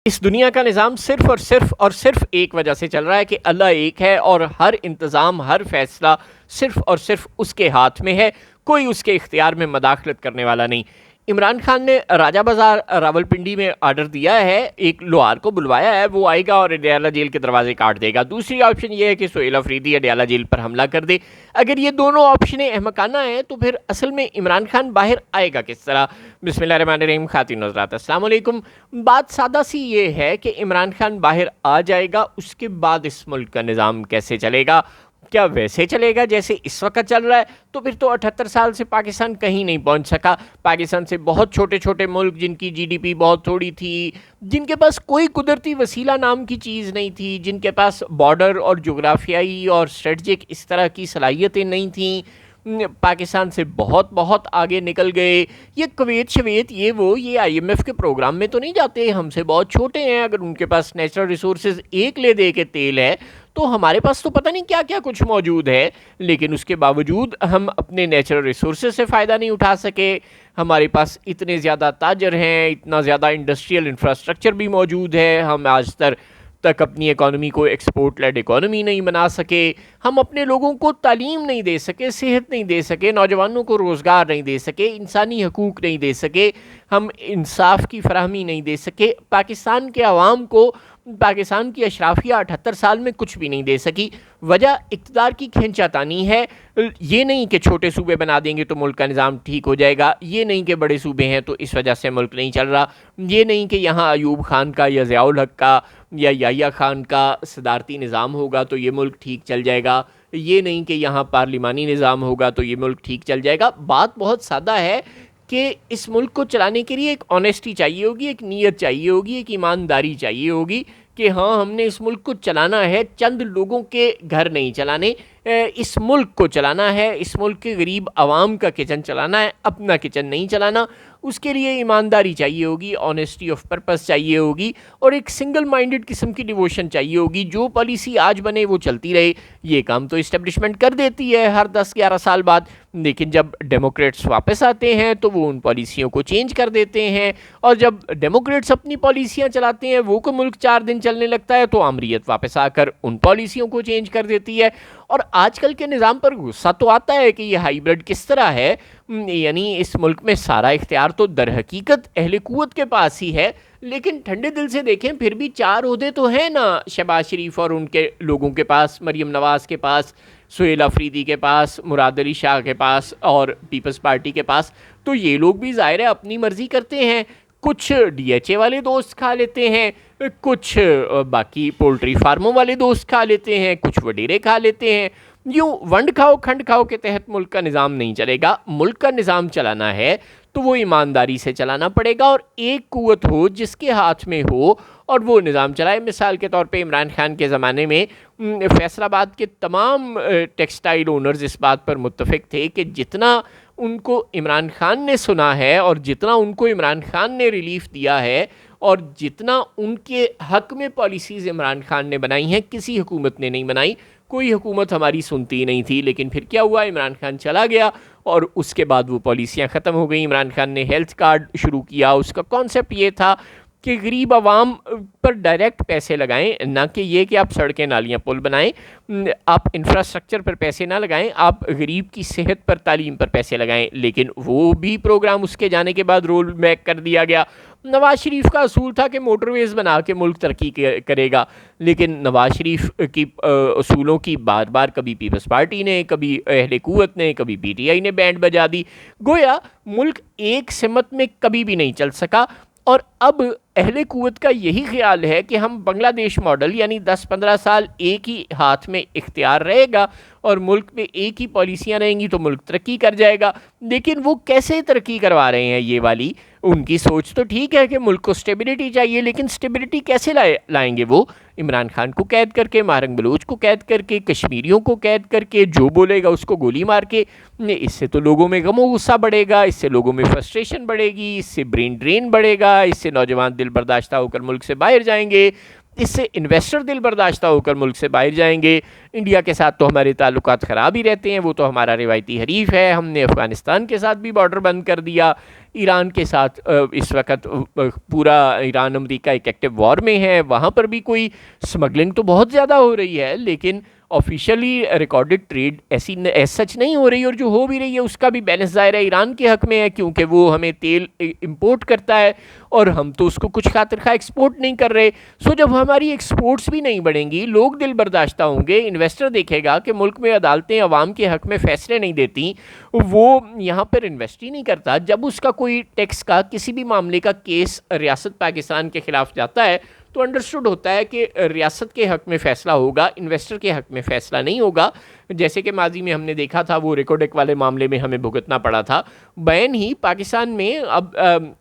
इस दुनिया का निज़ाम सिर्फ़ एक वजह से चल रहा है कि अल्लाह एक है और हर इंतज़ाम, हर फ़ैसला सिर्फ़ और सिर्फ़ उसके हाथ में है, कोई उसके इख्तियार में मदाखलत करने वाला नहीं। इमरान खान ने राजा बाज़ार रावलपिंडी में ऑर्डर दिया है, एक लोहार को बुलवाया है, वो आएगा और अडयाला जेल के दरवाजे काट देगा। दूसरी ऑप्शन ये है कि सुहेल अफरीदी अडयाला जेल पर हमला कर दे। अगर ये दोनों ऑप्शनें अहमकाना हैं तो फिर असल में इमरान खान बाहर आएगा किस तरह? बिस्मिल्लाहिर्रहमानिर्रहीम, खातिन हज़रात अस्सलाम वालेकुम। बात सादा सी ये है कि इमरान खान बाहर आ जाएगा, उसके बाद इस मुल्क का निज़ाम कैसे चलेगा? क्या वैसे चलेगा जैसे इस वक्त चल रहा है? तो फिर तो 78 साल से पाकिस्तान कहीं नहीं पहुंच सका। पाकिस्तान से बहुत छोटे छोटे मुल्क जिनकी जीडीपी बहुत थोड़ी थी, जिनके पास कोई कुदरती वसीला नाम की चीज़ नहीं थी, जिनके पास बॉर्डर और जोग्राफियाई और स्ट्रेटजिक इस तरह की सलाहियतें नहीं थीं, पाकिस्तान से बहुत बहुत आगे निकल गए। ये कुवैत शवेत ये आईएमएफ के प्रोग्राम में तो नहीं जाते, हमसे बहुत छोटे हैं। अगर उनके पास नेचुरल रिसोर्सेज एक ले दे के तेल है तो हमारे पास तो पता नहीं क्या क्या कुछ मौजूद है, लेकिन उसके बावजूद हम अपने नेचुरल रिसोर्सेज से फ़ायदा नहीं उठा सके। हमारे पास इतने ज़्यादा ताजर हैं, इतना ज़्यादा इंडस्ट्रियल इंफ्रास्ट्रक्चर भी मौजूद है, हम आज तक अपनी इकॉनमी को एक्सपोर्ट लेड इकॉनमी नहीं बना सके। हम अपने लोगों को तालीम नहीं दे सके, सेहत नहीं दे सके, नौजवानों को रोज़गार नहीं दे सके, इंसानी हकूक़ नहीं दे सके, हम इंसाफ की फराहमी नहीं दे सके। पाकिस्तान के अवाम को पाकिस्तान की अशराफिया 78 साल में कुछ भी नहीं दे सकी। वजह इक़्तिदार की खींचातानी है। ये नहीं कि छोटे सूबे बना देंगे तो मुल्क का निज़ाम ठीक हो जाएगा, ये नहीं कि बड़े सूबे हैं तो इस वजह से मुल्क नहीं चल रहा, ये नहीं कि यहाँ अयूब खान का या ज़ियाउल हक का या याह्या खान का सदारती निज़ाम होगा तो ये मुल्क ठीक चल जाएगा, ये नहीं कि यहाँ पार्लिमानी निज़ाम होगा तो ये मुल्क ठीक चल जाएगा। बात बहुत सादा है कि इस मुल्क को चलाने के लिए एक ऑनेस्टी चाहिए होगी, एक नीयत चाहिए होगी, एक ईमानदारी चाहिए होगी कि हाँ, हमने इस मुल्क को चलाना है, चंद लोगों के घर नहीं चलाने, इस मुल्क को चलाना है, इस मुल्क के गरीब आवाम का किचन चलाना है, अपना किचन नहीं चलाना। उसके लिए ईमानदारी चाहिए होगी, ऑनेस्टी ऑफ पर्पस चाहिए होगी और एक सिंगल माइंडेड किस्म की डिवोशन चाहिए होगी। जो पॉलिसी आज बने वो चलती रहे। ये काम तो इस्टेब्लिशमेंट कर देती है हर 10-11 साल बाद, लेकिन जब डेमोक्रेट्स वापस आते हैं तो वो उन पॉलिसियों को चेंज कर देते हैं, और जब डेमोक्रेट्स अपनी पॉलिसियाँ चलाते हैं वो को मुल्क 4 दिन चलने लगता है तो आमरीत वापस आकर उन पॉलिसियों को चेंज कर देती है। और आजकल के निज़ाम पर गुस्सा तो आता है कि ये हाइब्रिड किस तरह है, यानी इस मुल्क में सारा इख्तियार तो दर हकीकत अहले कुव्वत के पास ही है, लेकिन ठंडे दिल से देखें फिर भी 4 ओहदे तो हैं ना शहबाज शरीफ और उनके लोगों के पास, मरीम नवाज़ के पास, सुहेल अफरीदी के पास, मुराद अली शाह के पास और पीपल्स पार्टी के पास। तो ये लोग भी ज़ाहिर है अपनी मर्ज़ी करते हैं। कुछ डीएचए वाले दोस्त खा लेते हैं, कुछ बाकी पोल्ट्री फार्मों वाले दोस्त खा लेते हैं, कुछ वडेरे खा लेते हैं। यूँ वंड खाओ खंड खाओ के तहत मुल्क का निज़ाम नहीं चलेगा। मुल्क का निज़ाम चलाना है तो वो ईमानदारी से चलाना पड़ेगा और एक कुव्वत हो जिसके हाथ में हो और वो निज़ाम चलाए। मिसाल के तौर पे इमरान खान के ज़माने में फैसलाबाद के तमाम टेक्सटाइल ओनर्स इस बात पर मुत्तफ़िक थे कि जितना उनको इमरान खान ने सुना है और जितना उनको इमरान खान ने रिलीफ दिया है और जितना उनके हक़ में पॉलिसीज़ इमरान खान ने बनाई हैं, किसी हुकूमत ने नहीं बनाई। कोई हुकूमत हमारी सुनती नहीं थी, लेकिन फिर क्या हुआ, इमरान खान चला गया और उसके बाद वो पॉलिसियाँ ख़त्म हो गई। इमरान खान ने हेल्थ कार्ड शुरू किया, उसका कॉन्सेप्ट ये था कि गरीब आवाम पर डायरेक्ट पैसे लगाएं, ना कि ये कि आप सड़कें नालियाँ पुल बनाएं, आप इंफ्रास्ट्रक्चर पर पैसे ना लगाएं, आप गरीब की सेहत पर, तालीम पर पैसे लगाएं। लेकिन वो भी प्रोग्राम उसके जाने के बाद रोल बैक कर दिया गया। नवाज़ शरीफ का असूल था कि मोटरवेज़ बना के मुल्क तरक्की करेगा, लेकिन नवाज़ शरीफ की असूलों की बार बार कभी पीपल्स पार्टी ने, कभी अहले कुव्वत ने, कभी पीटीआई ने बैंड बजा दी। गोया मुल्क एक सिमत में कभी भी नहीं चल सका। और अब अहले कुव्वत का यही ख्याल है कि हम बांग्लादेश मॉडल, यानी 10-15 साल एक ही हाथ में इख्तियार रहेगा और मुल्क में एक ही पॉलिसियाँ रहेंगी तो मुल्क तरक्की कर जाएगा। लेकिन वो कैसे तरक्की करवा रहे हैं ये वाली, उनकी सोच तो ठीक है कि मुल्क को स्टेबिलिटी चाहिए, लेकिन स्टेबिलिटी कैसे लाएंगे वो? इमरान खान को कैद करके, मारंग बलूच को कैद करके, कश्मीरियों को कैद करके, जो बोलेगा उसको गोली मार के। इससे तो लोगों में गमो गुस्सा बढ़ेगा, इससे लोगों में फ्रस्ट्रेशन बढ़ेगी, इससे ब्रेन ड्रेन बढ़ेगा, इससे नौजवान दिल बर्दाश्ता होकर मुल्क से बाहर जाएंगे, इससे इन्वेस्टर दिल बर्दाश्त होकर मुल्क से बाहर जाएंगे। इंडिया के साथ तो हमारे ताल्लुकात ख़राब ही रहते हैं, वो तो हमारा रिवायती हरीफ है। हमने अफ़गानिस्तान के साथ भी बॉर्डर बंद कर दिया, ईरान के साथ इस वक्त पूरा ईरान अमेरिका एक एक्टिव वॉर में है, वहाँ पर भी कोई स्मगलिंग तो बहुत ज़्यादा हो रही है, लेकिन ऑफिशियली रिकॉर्डेड ट्रेड ऐसी सच नहीं हो रही, और जो हो भी रही है उसका भी बैलेंस ज़ाहिर है ईरान के हक़ में है, क्योंकि वो हमें तेल इंपोर्ट करता है और हम तो उसको कुछ खातिर खा एक्सपोर्ट नहीं कर रहे। सो जब हमारी एक्सपोर्ट्स भी नहीं बढ़ेंगी, लोग दिल बर्दाश्त होंगे, इन्वेस्टर देखेगा कि मुल्क में अदालतें अवाम के हक़ में फ़ैसले नहीं देती, वो यहाँ पर इन्वेस्ट ही नहीं करता। जब उसका कोई टैक्स का किसी भी मामले का केस रियासत पाकिस्तान के ख़िलाफ़ जाता है तो अंडरस्टूड होता है कि रियासत के हक़ में फ़ैसला होगा, इन्वेस्टर के हक़ में फ़ैसला नहीं होगा। जैसे कि माजी में हमने देखा था, वो रिकोडेक वाले मामले में हमें भुगतना पड़ा था। बैन ही पाकिस्तान में अब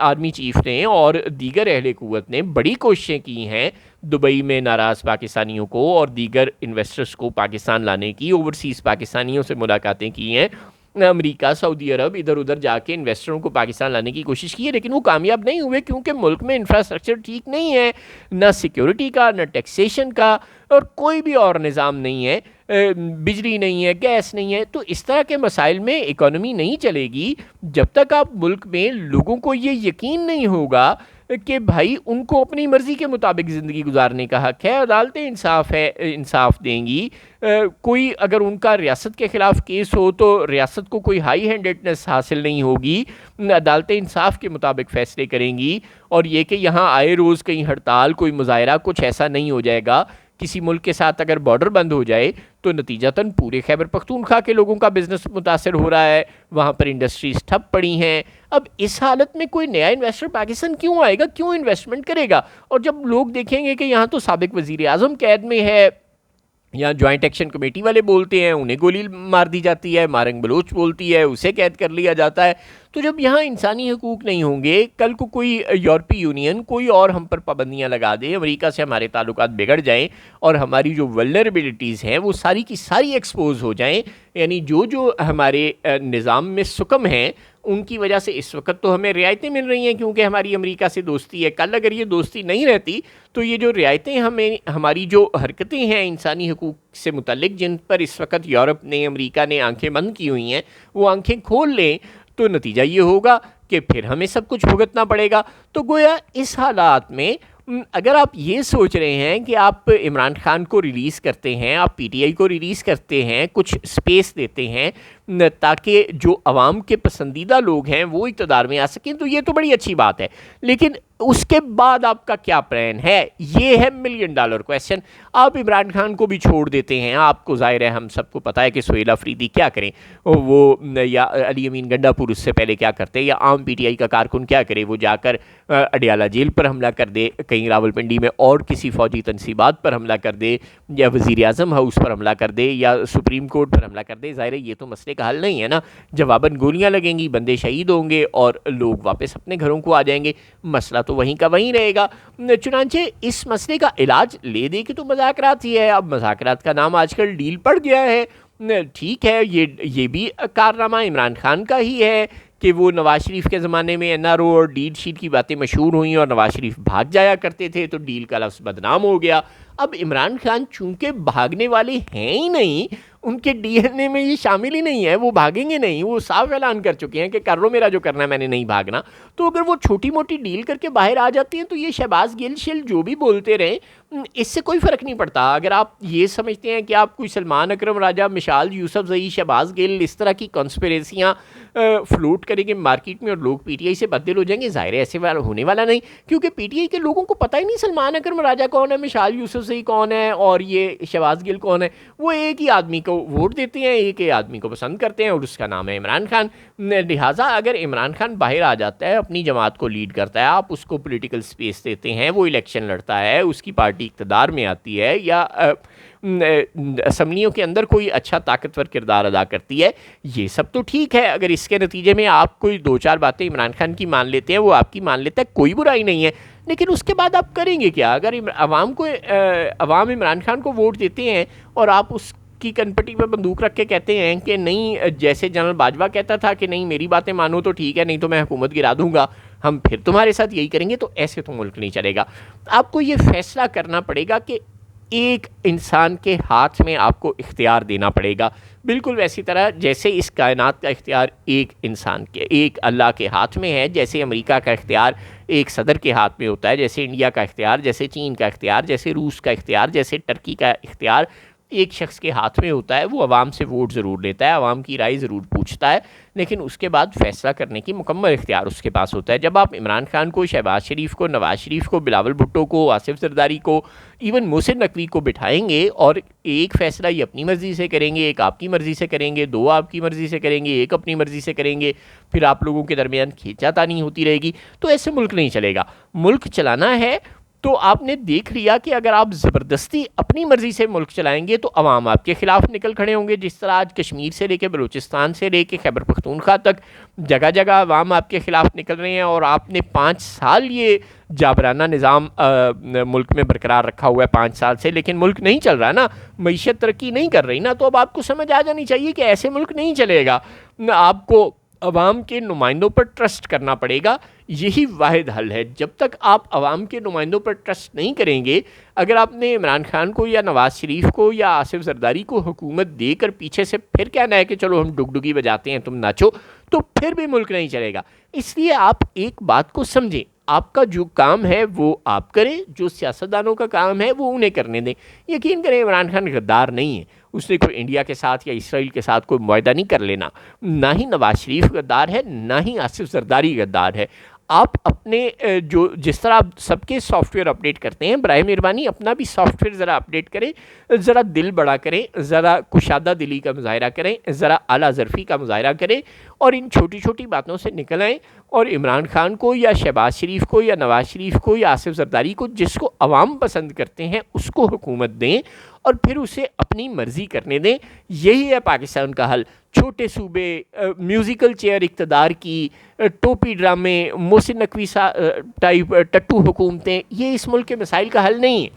आर्मी चीफ ने और दीगर अहले क़ुव्वत ने बड़ी कोशिशें की हैं दुबई में नाराज़ पाकिस्तानियों को और दीगर इन्वेस्टर्स को पाकिस्तान लाने की, ओवरसीज़ पाकिस्तानियों से मुलाकातें की हैं। अमेरिका, सऊदी अरब इधर उधर जाके इन्वेस्टरों को पाकिस्तान लाने की कोशिश की है, लेकिन वो कामयाब नहीं हुए, क्योंकि मुल्क में इंफ्रास्ट्रक्चर ठीक नहीं है, ना सिक्योरिटी का, ना टैक्सेशन का, और कोई भी और निज़ाम नहीं है, बिजली नहीं है, गैस नहीं है। तो इस तरह के मसाइल में इकॉनमी नहीं चलेगी जब तक आप मुल्क में लोगों को ये यकीन नहीं होगा कि भाई उनको अपनी मर्ज़ी के मुताबिक ज़िंदगी गुजारने का हक़ है, अदालतें इंसाफ देंगी। कोई अगर उनका रियासत के ख़िलाफ़ केस हो तो रियासत को कोई हाई हैंडेडनेस हासिल नहीं होगी, अदालतें इंसाफ के मुताबिक फ़ैसले करेंगी, और ये कि यहाँ आए रोज़ कहीं हड़ताल, कोई मुज़ाहरा, कुछ ऐसा नहीं हो जाएगा। किसी मुल्क के साथ अगर बॉर्डर बंद हो जाए तो नतीजतन पूरे खैबर पख्तूनख्वा के लोगों का बिजनेस मुतासर हो रहा है, वहाँ पर इंडस्ट्रीज ठप पड़ी हैं। अब इस हालत में कोई नया इन्वेस्टर पाकिस्तान क्यों आएगा, क्यों इन्वेस्टमेंट करेगा? और जब लोग देखेंगे कि यहाँ तो साबिक वज़ीर आज़म कैद में है, या जॉइंट एक्शन कमेटी वाले बोलते हैं उन्हें गोली मार दी जाती है, मारंग बलोच बोलती है उसे कैद कर लिया जाता है, तो जब यहाँ इंसानी हकूक़ नहीं होंगे, कल को कोई यूरोपीय यूनियन कोई और हम पर पाबंदियाँ लगा दे, अमेरिका से हमारे ताल्लुकात बिगड़ जाएं और हमारी जो वल्नरेबिलिटीज़ हैं वो सारी की सारी एक्सपोज हो जाएं, यानी जो हमारे निज़ाम में सुकम हैं उनकी वजह से इस वक्त तो हमें रियायतें मिल रही हैं क्योंकि हमारी अमेरिका से दोस्ती है। कल अगर ये दोस्ती नहीं रहती तो ये जो रियायतें हमें, हमारी जो हरकतें हैं इंसानी हकूक़ से मुतल्लिक, जिन पर इस वक्त यूरोप ने, अमेरिका ने आंखें बंद की हुई हैं, वो आंखें खोल लें तो नतीजा ये होगा कि फिर हमें सब कुछ भुगतना पड़ेगा। तो गोया इस हालात में अगर आप ये सोच रहे हैं कि आप इमरान खान को रिलीज़ करते हैं, आप पीटीआई को रिलीज़ करते हैं, कुछ स्पेस देते हैं ताकि जो अवाम के पसंदीदा लोग हैं वो इक़्तिदार में आ सकें, तो ये तो बड़ी अच्छी बात है, लेकिन उसके बाद आपका क्या प्लान है, ये है $1 मिलियन क्वेश्चन। आप इमरान खान को भी छोड़ देते हैं, आपको ज़ाहिर है हम सबको पता है कि सुहेल अफरीदी क्या करें, वो या अली अमीन गंडापुर उससे पहले क्या करते, या आम पीटीआई का कारकुन क्या करे, वो जाकर अडियाला जेल पर हमला कर दे, कहीं रावलपिंडी में और किसी फ़ौजी तनसीबात पर हमला कर दे, या वज़ीर आज़म हाउस पर हमला कर दे, या सुप्रीम कोर्ट पर हमला कर दे। ज़ाहिर है ये तो मसले का हल नहीं है ना, जवाबन गोलियां लगेंगी, बंदे शहीद होंगे और लोग वापस अपने घरों को आ जाएंगे, मसला तो वहीं का वहीं रहेगा। चुनांचे इस मसले का इलाज ले दे के तो मज़ाकरात ही है। अब मज़ाकरात का नाम आजकल डील पड़ गया है, ठीक है, ये भी कारनामा इमरान खान का ही है कि वो नवाज शरीफ के ज़माने में एनआरओ और डील शीट की बातें मशहूर हुई और नवाज शरीफ भाग जाया करते थे तो डील का लफ्ज़ बदनाम हो गया। अब इमरान खान चूंकि भागने वाले हैं ही नहीं, उनके डीएनए में ये शामिल ही नहीं है, वो भागेंगे नहीं, वो साफ ऐलान कर चुके हैं कि कर लो मेरा जो करना है, मैंने नहीं भागना। तो अगर वो छोटी मोटी डील करके बाहर आ जाती हैं तो ये शहबाज गिल शिल जो भी बोलते रहें, इससे कोई फ़र्क नहीं पड़ता। अगर आप ये समझते हैं कि आप कोई सलमान अकरम राजा, मिशाल यूसुफजई, शहबाज गिल इस तरह की कॉन्स्पिरेसियाँ फ्लोट करेंगे मार्केट में और लोग पीटीआई से बददिल हो जाएंगे, ज़ाहिर है ऐसे होने वाला नहीं, क्योंकि पीटीआई के लोगों को पता ही नहीं सलमान अकरम राजा कौन है, मिशाल यूसुफजई कौन है और ये शहबाज गिल कौन है। वो एक ही आदमी को वोट देते हैं, एक ही आदमी को पसंद करते हैं और उसका नाम है इमरान खान। लिहाजा अगर इमरान खान बाहर आ जाता है, अपनी जमात को लीड करता है, आप उसको पॉलिटिकल स्पेस देते हैं, वो इलेक्शन लड़ता है, उसकी पार्टी इक़्तिदार में आती है या असम्बलियों के अंदर कोई अच्छा ताकतवर किरदार अदा करती है, ये सब तो ठीक है। अगर इसके नतीजे में आप कोई 2-4 बातें इमरान खान की मान लेते हैं, वो आपकी मान लेता है, कोई बुराई नहीं है, लेकिन उसके बाद आप करेंगे क्या? अगर अवाम इमरान खान को वोट देते हैं और आप उस उसकी कनपटी पे बंदूक रख के कहते हैं कि नहीं, जैसे जनरल बाजवा कहता था कि नहीं मेरी बातें मानो तो ठीक है, नहीं तो मैं हुकूमत गिरा दूंगा, हम फिर तुम्हारे साथ यही करेंगे, तो ऐसे तो मुल्क नहीं चलेगा। आपको ये फैसला करना पड़ेगा कि एक इंसान के हाथ में आपको इख्तियार देना पड़ेगा, बिल्कुल वैसी तरह जैसे इस कायनात का इख्तियार एक इंसान के, एक अल्लाह के हाथ में है, जैसे अमेरिका का इख्तियार एक सदर के हाथ में होता है, जैसे इंडिया का इख्तियार, जैसे चीन का इख्तियार, जैसे रूस का इख्तियार, जैसे टर्की का इख्तियार एक शख्स के हाथ में होता है। वो आवाम से वोट ज़रूर लेता है, आवाम की राय ज़रूर पूछता है, लेकिन उसके बाद फ़ैसला करने की मुकम्मल इख्तियार उसके पास होता है। जब आप इमरान खान को, शहबाज शरीफ को, नवाज़ शरीफ को, बिलावल भुट्टो को, आसिफ जरदारी को, इवन मोहसिन नकवी को बिठाएंगे और एक फ़ैसला ये अपनी मर्ज़ी से करेंगे, एक आपकी मर्ज़ी से करेंगे, दो आपकी मर्ज़ी से करेंगे, एक अपनी मर्ज़ी से करेंगे, फिर आप लोगों के दरमियान खींचातानी होती रहेगी, तो ऐसे मुल्क नहीं चलेगा। मुल्क चलाना है तो आपने देख लिया कि अगर आप ज़बरदस्ती अपनी मर्ज़ी से मुल्क चलाएंगे तो अवाम आपके ख़िलाफ़ निकल खड़े होंगे। जिस तरह आज कश्मीर से लेके बलूचिस्तान से लेके खैबर पख्तूनख्वा तक जगह जगह अवाम आपके ख़िलाफ़ निकल रहे हैं, और आपने 5 साल ये जाबराना निज़ाम मुल्क में बरकरार रखा हुआ है 5 साल से, लेकिन मुल्क नहीं चल रहा ना, मईशत तरक्की नहीं कर रही ना, तो अब आपको समझ आ जानी चाहिए कि ऐसे मुल्क नहीं चलेगा। आपको अवाम के नुमाइंदों पर ट्रस्ट करना पड़ेगा, यही वाहिद हल है। जब तक आप अवाम के नुमाइंदों पर ट्रस्ट नहीं करेंगे, अगर आपने इमरान खान को या नवाज़ शरीफ को या आसिफ जरदारी को हुकूमत देकर पीछे से फिर कहना है कि चलो हम डुगडुगी बजाते हैं तुम नाचो, तो फिर भी मुल्क नहीं चलेगा। इसलिए आप एक बात को समझें, आपका जो काम है वो आप करें, जो सियासतदानों का काम है वो उन्हें करने दें। यकीन करें इमरान खान गद्दार नहीं है, उसने कोई इंडिया के साथ या इसराइल के साथ कोई मुआहदा नहीं कर लेना, ना ही नवाज़ शरीफ गद्दार है, ना ही आसिफ जरदारी गद्दार है। आप अपने जो जिस तरह आप सबके सॉफ्टवेयर अपडेट करते हैं, बराए मेहरबानी अपना भी सॉफ्टवेयर ज़रा अपडेट करें, ज़रा दिल बड़ा करें, ज़रा कुशादा दिली का मुजाहरा करें, ज़रा आला ज़रफ़ी का मुजाहरा करें, और इन छोटी छोटी बातों से निकल आएँ और इमरान खान को या शहबाज शरीफ को या नवाज़ शरीफ को या आसिफ जरदारी को, जिसको अवाम पसंद करते हैं, उसको हुकूमत दें और फिर उसे अपनी मर्ज़ी करने दें। यही है पाकिस्तान का हल। छोटे सूबे, म्यूज़िकल चेयर इक़्तिदार की, टोपी ड्रामे, मोहसिन नकवी टाइप टट्टू हुकूमतें, ये इस मुल्क के मसाइल का हल नहीं है।